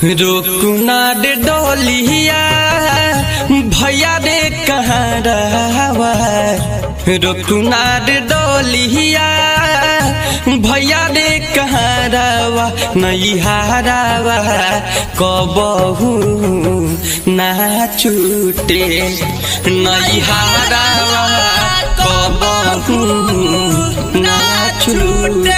रोकुना रे डोलिया भैया रे कहाँ रहवा। रोकुना रे डोलिया भैया रे कहाँ रहवा। नैहरावा कबहू ना छूटे। नैहरावा कबहू ना छूटे।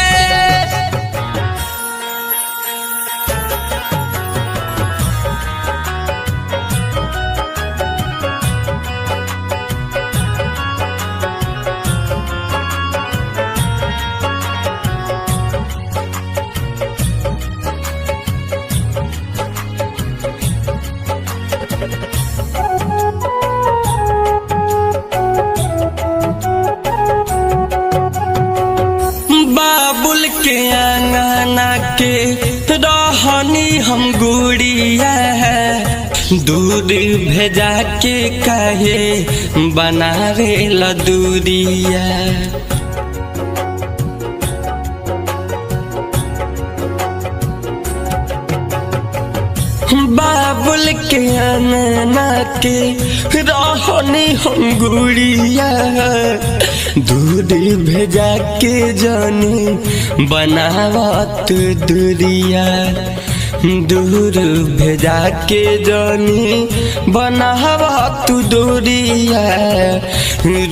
बाबुल के आंगना के रहनी हम गुड़िया है। दूर भेजा के काहे बनावे लदूरिया। बाबुल के आंगना के रहनी हम गुड़िया। दूर भेजा के जानी बनावत दूरिया। दूर भेजा के जानी बनावत दूरिया।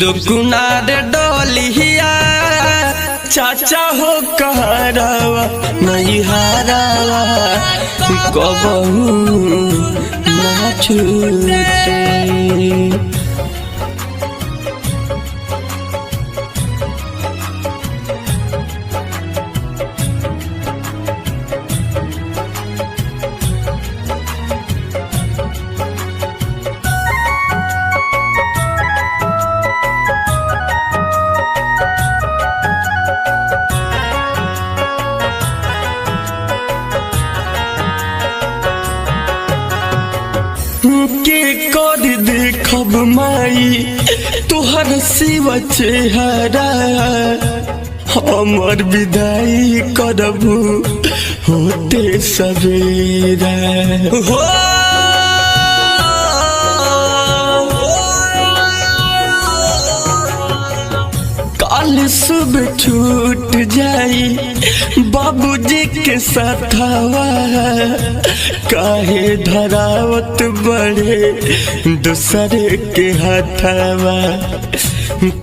रुकुना रे डोलिया चाचा हो कहरावा। नैहरावा कबहू ना छूटे। के कर देखब माई तोहर सिवा चेहरा। हमर विदाई करबू होते सवेरा। हो काल सुबह छूट जाई बाबूजी के साथवा। काहे धरावत बड़े दूसरे के हाथवा।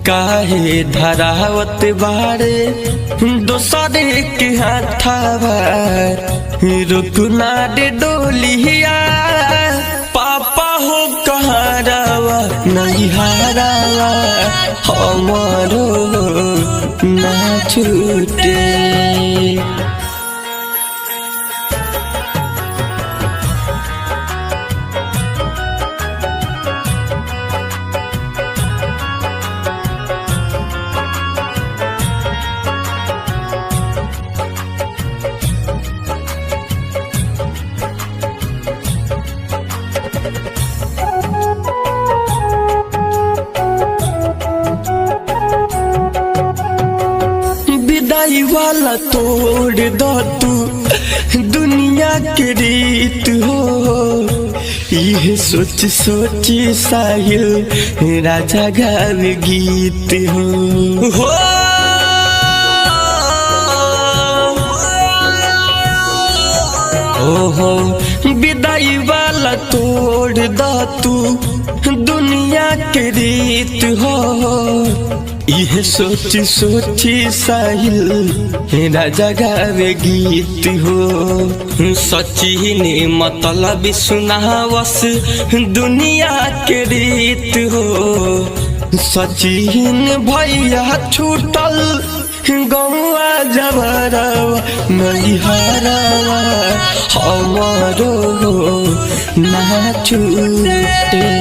काहे धरावत बाड़े दूसरे के हाथवा। रुकुना रे डोलिया पापा हो कहरावा। नैहरावा हमारो ना छूटे। विदाई वाला तोड़ दो तू दुनिया के रीत हो। यह सोच सोच साहिल राजा गावे गीत हो। ओहो विदाई वाला तोड़ दो तू दुनिया के रीत हो। यह सोची सोची साहिल राजा गावे गीत हो। सचिन मतलब सुनावस दुनिया के रीत हो। सचिन भैया छूटल गौआ जबरवा। नैहरावा हमारो ना छूटे।